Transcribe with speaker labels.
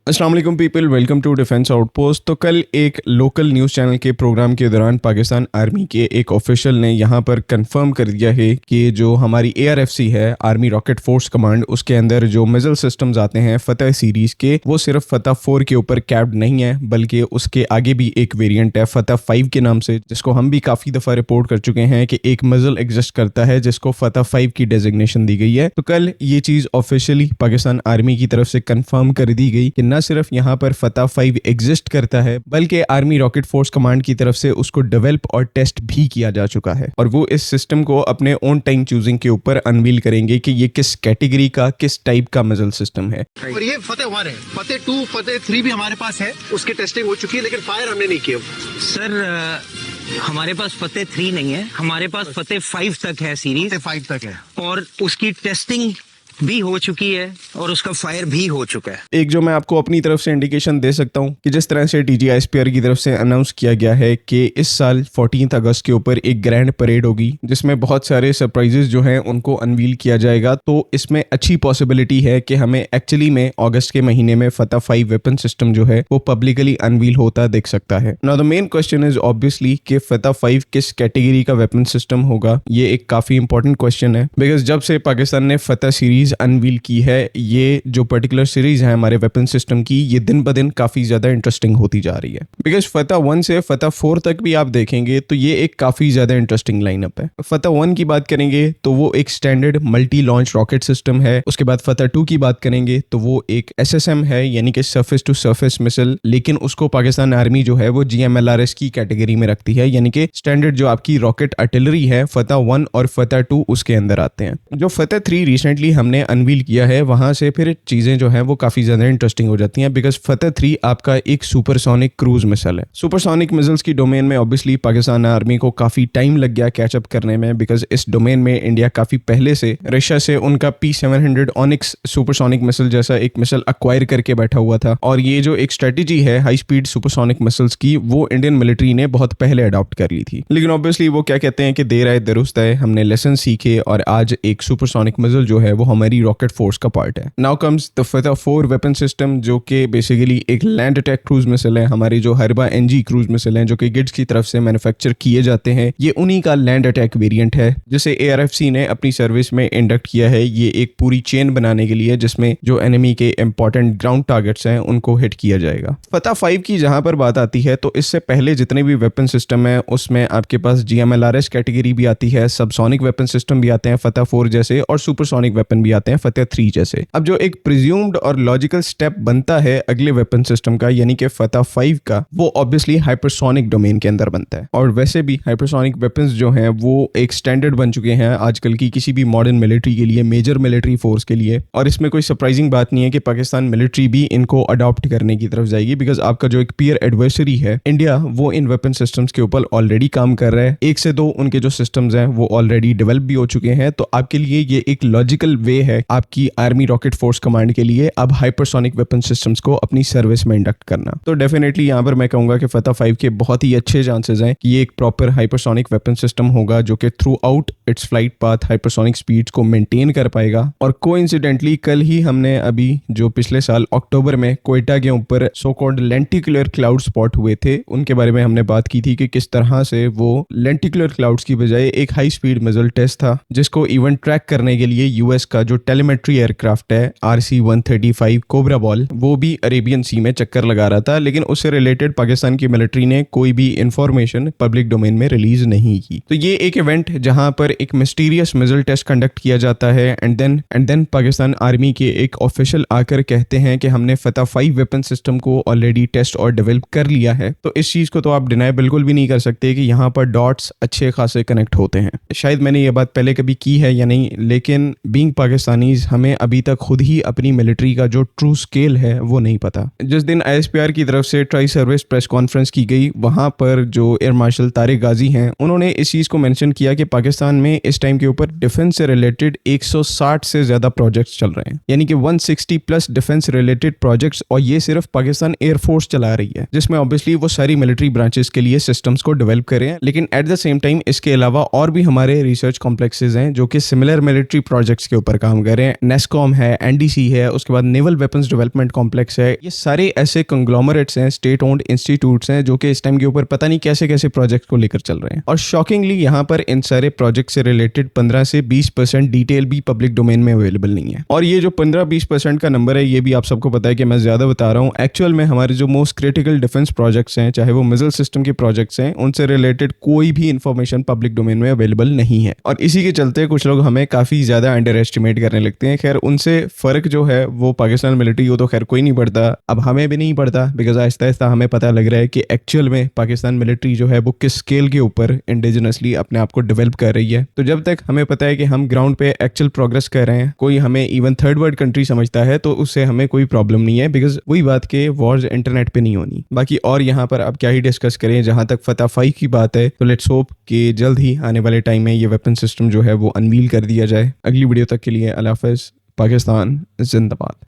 Speaker 1: अस्सलाम वालेकुम people, welcome to defence outpost. तो कल एक लोकल न्यूज़ चैनल के प्रोग्राम के दौरान पाकिस्तान आर्मी के एक ऑफिशियल ने यहाँ पर कंफर्म कर दिया है कि जो हमारी ARFC है, आर्मी रॉकेट फोर्स कमांड, उसके अंदर जो मिसाइल सिस्टम्स आते हैं फतह सीरीज के, वो सिर्फ फतह 4 के ऊपर कैप्ड नहीं है, बल्कि उसके आगे भी एक वेरिएंट है फतह 5 के नाम से, जिसको हम भी काफ़ी दफ़ा रिपोर्ट कर चुके हैं कि एक मिसाइल एग्जिस्ट करता है जिसको फतह 5 की डेजिग्नेशन दी गई है। तो कल ये चीज़ ऑफिशियली पाकिस्तान आर्मी की तरफ से कंफर्म कर दी गई कि न सिर्फ यहाँ पर फतह 5 एग्जिस्ट करता है, बल्कि आर्मी रॉकेट फोर्स कमांड की तरफ से उसको डेवलप और टेस्ट भी किया जा चुका है, और वो इस सिस्टम को अपने ओन टाइम चूजिंग के ऊपर अनवील करेंगे कि ये किस कैटेगरी का, किस टाइप का मिसाइल सिस्टम है।
Speaker 2: और ये फतह 1 है, फतह 2, फतह 3 भी हमारे पास है, उसकी टेस्टिंग हो चुकी है, लेकिन फायर हमने नहीं किया।
Speaker 3: सर हमारे पास फतह 3 नहीं है, हमारे पास फतह 5 तक है सीरीज,
Speaker 2: फतह 5 तक है,
Speaker 3: और उसकी टेस्टिंग भी हो चुकी है और उसका फायर भी हो चुका है।
Speaker 1: एक जो मैं आपको अपनी तरफ से इंडिकेशन दे सकता हूँ कि जिस तरह से DGISPR की तरफ से अनाउंस किया गया है कि इस साल 14 अगस्त के ऊपर एक ग्रैंड परेड होगी जिसमें बहुत सारे सरप्राइजेस जो हैं उनको अनवील किया जाएगा, तो इसमें अच्छी पॉसिबिलिटी है कि हमें एक्चुअली में अगस्त के महीने में फतह 5 वेपन सिस्टम जो है वो पब्लिकली अनवील होता दिख सकता है। Now the main question is obviously कि फतह 5 किस कैटेगरी का वेपन सिस्टम होगा। ये एक काफी इंपॉर्टेंट क्वेश्चन है, बिकॉज जब से पाकिस्तान ने फतह सीरीज अनवील की है, ये जो पर्टिकुलर सीरीज है हमारे वेपन सिस्टम की, ये दिन ब दिन काफी ज्यादा इंटरेस्टिंग होती जा रही है। बिकॉज फतह 1 से फतह 4 तक भी आप देखेंगे तो ये एक काफी ज्यादा इंटरेस्टिंग लाइनअप है। फतह 1 की बात करेंगे तो वो एक standard multi launch rocket system है। उसके बाद फतह 2 की बात करेंगे तो वो एक SSM है, यानी कि सरफेस टू सरफेस मिसाइल, लेकिन उसको पाकिस्तान आर्मी जो है वो GMLRS की कैटेगरी में रखती है, यानी कि स्टैंडर्ड जो आपकी रॉकेट आर्टिलरी है फतह 1 और फतह 2 उसके अंदर आते हैं। जो फतह 3 रिसेंटली हमने अनवील किया है, वहां से फिर चीजें जो है वो काफी ज्यादा इंटरेस्टिंग हो जाती हैं, बिकॉज फतह 3 आपका एक सुपरसोनिक क्रूज मिसाइल है। सुपरसोनिक मिसाइल्स की डोमेन में ऑब्वियसली पाकिस्तान आर्मी को काफी टाइम लग गया कैचअप करने में, बिकॉज इस डोमेन में इंडिया काफी पहले से रशिया से उनका P700 ऑनिक्स सुपरसोनिक मिसाइल जैसा एक मिसाइल अक्वायर करके बैठा हुआ था, और ये जो एक स्ट्रेटेजी है हाई स्पीड सुपरसोनिक मिसाइल्स की, वो इंडियन मिलिट्री ने बहुत पहले अडॉप्ट कर ली थी। लेकिन ऑब्वियसली वो क्या कहते हैं कि देर आए दुरुस्त आए, हमने लेसन सीखे और आज एक सुपरसोनिक मिसाइल जो है वो हमारी रॉकेट फोर्स का पार्ट है। नाउ कम्स द फतह 4 वेपन सिस्टम, जो कि बेसिकली एक लैंड अटैक क्रूज मिसाइल है। हमारी जो हरबा NG क्रूज मिसाइल है जो कि गिट्स की तरफ से मैन्युफैक्चर किए जाते हैं, ये उन्हीं का लैंड अटैक वेरिएंट है जिसे ARFC ने अपनी सर्विस में इंडक्ट किया है। ये एक पूरी चेन बनाने के लिए जिसमें जो एनिमी के इंपॉर्टेंट ग्राउंड टारगेट्स हैं उनको हिट किया जाएगा। फतह 5 की जहां पर बात आती है तो इससे पहले जितने भी वेपन सिस्टम है उसमें आपके पास GMLRS कैटेगरी भी आती है, सबसोनिक वेपन सिस्टम भी आते हैं फतह 4 जैसे, और सुपरसोनिक वेपन भी आते हैं फतह 3 जैसे। अब जो एक प्रिज्यूम्ड और लॉजिकल स्टेप बनता है अगले वेपन सिस्टम का, यानी कि फतह 5 का, वो ऑब्वियसली हाइपरसोनिक डोमेन के अंदर बनता है। और वैसे भी हाइपरसोनिक वेपन्स जो हैं वो एक स्टैंडर्ड बन चुके हैं आजकल की किसी भी मॉडर्न मिलिट्री के लिए, मेजर मिलिट्री फोर्स के लिए, और इसमें कोई सरप्राइजिंग बात नहीं है कि पाकिस्तान मिलिट्री भी इनको अडॉप्ट करने की तरफ जाएगी, बिकॉज आपका जो एक पीयर एडवर्सरी है इंडिया, वो इन वेपन सिस्टम्स के ऊपर ऑलरेडी काम कर रहा है। 1 से 2 उनके जो सिस्टम्स हैं वो ऑलरेडी डेवलप भी हो चुके हैं, तो आपके लिए ये एक लॉजिकल वे है आपकी आर्मी रॉकेट फोर्स कमांड के लिए अब हाइपरसोनिक वेपन सिस्टम्स को अपनी सर्विस में इंडक्ट करना। तो डेफिनेटली यहाँ पर मैं कहूंगा कि फतह 5 के बहुत ही अच्छे चांसेस हैं कि ये एक प्रॉपर हाइपरसोनिक वेपन सिस्टम होगा जो कि through out it's flight path hypersonic speeds को मेंटेन कर पाएगा। और कोइंसिडेंटली कल ही हमने अभी जो पिछले साल अक्टूबर में क्वेटा के ऊपर so called lenticular cloud spot हुए थे, उनके बारे में हमने बात की थी कि किस तरह से वो लेंटिकुलर क्लाउड्स की बजाय एक हाई स्पीड मिसाइल टेस्ट था, जिसको इवन ट्रैक करने के लिए US का जो टेलीमेट्री एयरक्राफ्ट है RC-135 कोबरा बॉल, वो भी अरेबियन सी में चक्कर लगा रहा था, लेकिन उससे रिलेटेड पाकिस्तान की मिलिट्री ने कोई भी इंफॉर्मेशन पब्लिक डोमेन में रिलीज नहीं की। तो ये एक इवेंट जहां पर एक मिस्टीरियस मिसाइल टेस्ट कंडक्ट किया जाता है, एंड देन पाकिस्तान आर्मी के एक ऑफिशियल आकर कहते हैं कि हमने फतह 5 वेपन सिस्टम को ऑलरेडी टेस्ट और डेवलप कर लिया है। तो इस चीज को तो आप डिनाई बिल्कुल भी नहीं कर सकते कि यहाँ पर डॉट्स अच्छे खासे कनेक्ट होते हैं। शायद मैंने ये बात पहले कभी की है या नहीं, लेकिन बीइंग पाकिस्तानीज हमें अभी तक खुद ही अपनी मिलिट्री का जो ट्रू स्केल है वो नहीं पता। जिस दिन ISPR की तरफ से ट्राई सर्विस प्रेस कॉन्फ्रेंस की गई, वहां पर जो एयर मार्शल तारिक गाजी हैं उन्होंने इस चीज को मेंशन किया कि पाकिस्तान में इस टाइम के ऊपर डिफेंस से रिलेटेड 160 से ज्यादा प्रोजेक्ट्स चल रहे हैं, यानी कि 160 प्लस डिफेंस रिलेटेड प्रोजेक्ट्स, और ये सिर्फ पाकिस्तान एयरफोर्स चला रही है, जिसमें ऑब्वियसली वो सारी मिलिट्री ब्रांचेस के लिए सिस्टम्स को डेवलप कर रहे हैं। लेकिन एट द सेम टाइम इसके अलावा और भी हमारे रिसर्च कॉम्प्लेक्सेस हैं जो कि सिमिलर मिलिट्री प्रोजेक्ट्स के ऊपर काम कर रहे हैं। नेस्कॉम है, एनडीसी है, उसके बाद नेवल वेपन्स डेवलपमेंट कॉम्प्लेक्स है। ये सारे ऐसे कंग्लोमरेट्स हैं, स्टेट ओन्ड इंस्टीट्यूट्स हैं जो कि इस टाइम के ऊपर पता नहीं कैसे कैसे प्रोजेक्ट को लेकर चल रहे हैं। और शॉकिंगली यहाँ पर इन सारे प्रोजेक्ट से रिलेटेड 15 से 20% डिटेल भी पब्लिक डोमेन में अवेलेबल नहीं है। और ये जो 15-20% का नंबर है, ये भी आप सबको पता है कि मैं ज्यादा बता रहा हूँ। एक्चुअल में हमारे जो मोस्ट क्रिटिकल डिफेंस प्रोजेक्ट्स हैं, चाहे वो मिसाइल सिस्टम के प्रोजेक्ट्स हैं, उनसे रिलेटेड कोई भी इंफॉर्मेशन पब्लिक डोमेन में अवेलेबल नहीं है। और इसी के चलते कुछ लोग हमें काफी ज्यादा अंडर एस्टिमेट करने लगते हैं। खैर, उनसे फर्क जो है वो पाकिस्तान मिलिट्री को तो खैर कोई नहीं पड़ता, अब हमें भी नहीं पड़ता, बिकॉज आहिस्ता आहिस्ता हमें पता लग रहा है कि एक्चुअल में पाकिस्तान मिलिट्री जो है वो किस स्केल के ऊपर इंडिजिनसली अपने आप को डेवलप कर रही है। तो जब तक हमें पता है कि हम ग्राउंड पे एक्चुअल प्रोग्रेस कर रहे हैं, कोई हमें इवन थर्ड वर्ल्ड कंट्री समझता है, तो उससे हमें कोई प्रॉब्लम नहीं है, बिकॉज वही बात के वॉर्स इंटरनेट पे नहीं होनी। बाकी और यहाँ पर अब क्या ही डिस्कस करें। जहां तक फतह 5 की बात है, तो लेट्स होप कि जल्द ही आने वाले टाइम में ये वेपन सिस्टम जो है वो अनवील कर दिया जाए। अगली वीडियो तक के लिए अल्लाह हाफ़िज़। पाकिस्तान जिंदाबाद।